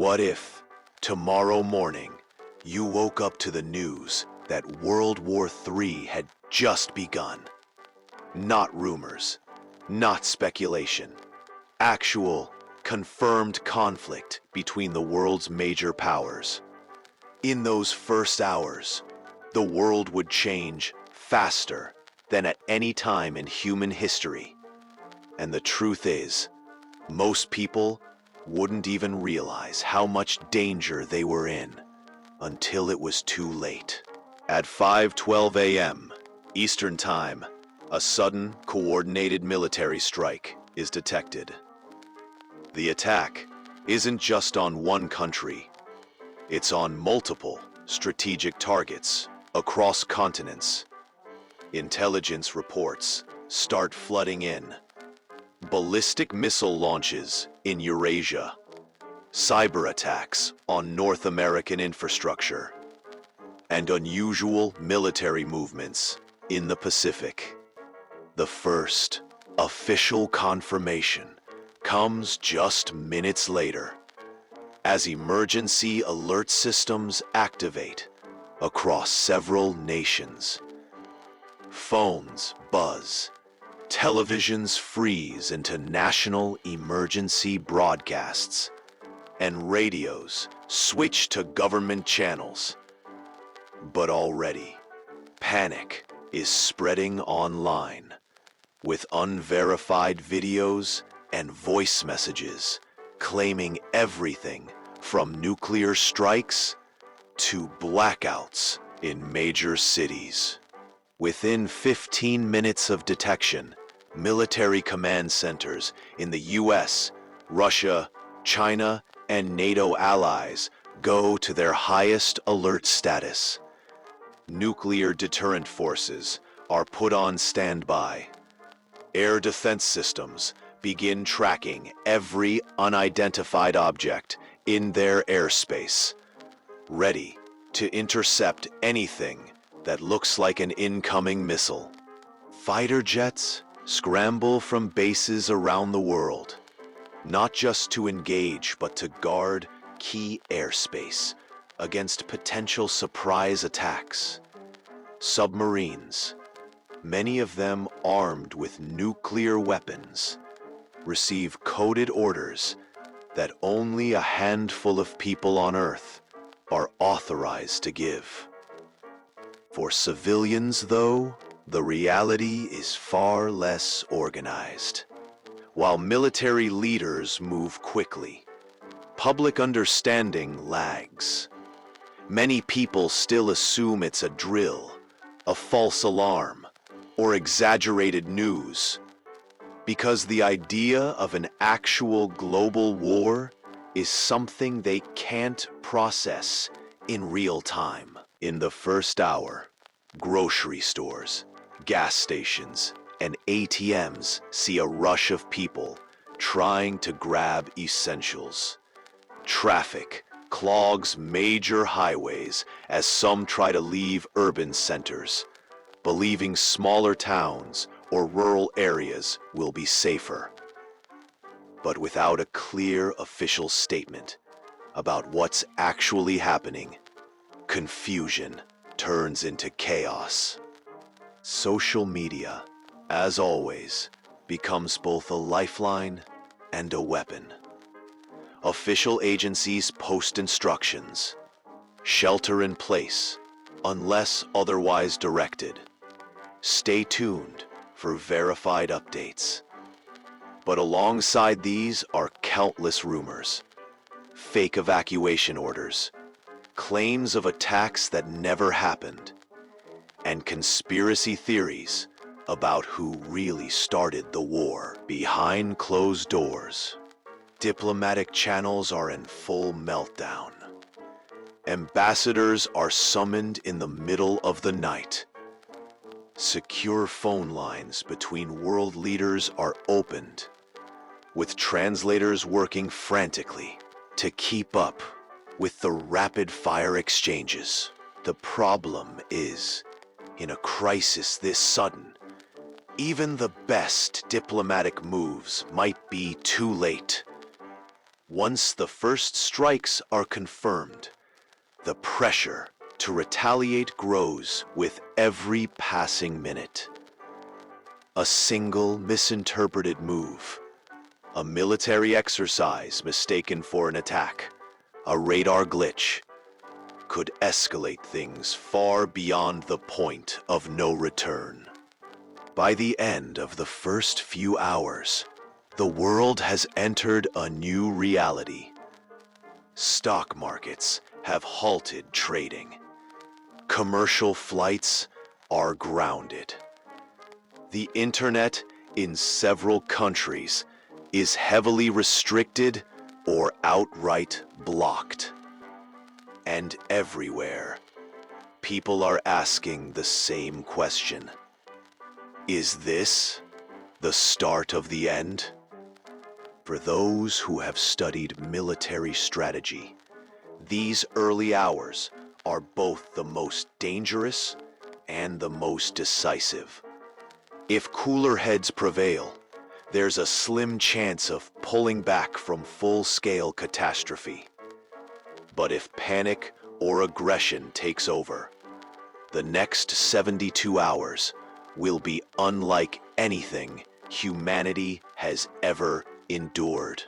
What if, tomorrow morning, you woke up to the news that World War III had just begun? Not rumors, not speculation. Actual, confirmed conflict between the world's major powers. In those first hours, the world would change faster than at any time in human history. And the truth is, most people wouldn't even realize how much danger they were in until it was too late. At 5:12 a.m. Eastern Time, a sudden, coordinated military strike is detected. The attack isn't just on one country. It's on multiple strategic targets across continents. Intelligence reports start flooding in. Ballistic missile launches in Eurasia. Cyberattacks on North American infrastructure. And unusual military movements in the Pacific. The first official confirmation comes just minutes later, as emergency alert systems activate across several nations. Phones buzz, televisions freeze into national emergency broadcasts, and radios switch to government channels. But already, panic is spreading online, with unverified videos and voice messages claiming everything from nuclear strikes to blackouts in major cities. Within 15 minutes of detection, military command centers in the US, Russia, China, and NATO allies go to their highest alert status. Nuclear deterrent forces are put on standby. Air defense systems begin tracking every unidentified object in their airspace, ready to intercept anything that looks like an incoming missile. Fighter jets scramble from bases around the world, not just to engage but to guard key airspace against potential surprise attacks. Submarines, many of them armed with nuclear weapons, receive coded orders that only a handful of people on Earth are authorized to give. For civilians, though, the reality is far less organized. While military leaders move quickly, public understanding lags. Many people still assume it's a drill, a false alarm, or exaggerated news, because the idea of an actual global war is something they can't process in real time. In the first hour, grocery stores, gas stations, and ATMs see a rush of people trying to grab essentials. Traffic clogs major highways as some try to leave urban centers, believing smaller towns or rural areas will be safer. But without a clear official statement about what's actually happening, confusion turns into chaos. Social media, as always, becomes both a lifeline and a weapon. Official agencies post instructions. Shelter in place, unless otherwise directed. Stay tuned for verified updates. But alongside these are countless rumors, fake evacuation orders, claims of attacks that never happened, and conspiracy theories about who really started the war behind closed doors. Diplomatic channels are in full meltdown. Ambassadors are summoned in the middle of the night. Secure phone lines between world leaders are opened, with translators working frantically to keep up with the rapid-fire exchanges. The problem is, in a crisis this sudden, even the best diplomatic moves might be too late. Once the first strikes are confirmed, the pressure to retaliate grows with every passing minute. A single misinterpreted move, a military exercise mistaken for an attack, a radar glitch, could escalate things far beyond the point of no return. By the end of the first few hours, the world has entered a new reality. Stock markets have halted trading. Commercial flights are grounded. The internet in several countries is heavily restricted or outright blocked. And everywhere, people are asking the same question. Is this the start of the end? For those who have studied military strategy, these early hours are both the most dangerous and the most decisive. If cooler heads prevail, there's a slim chance of pulling back from full-scale catastrophe. But if panic or aggression takes over, the next 72 hours will be unlike anything humanity has ever endured.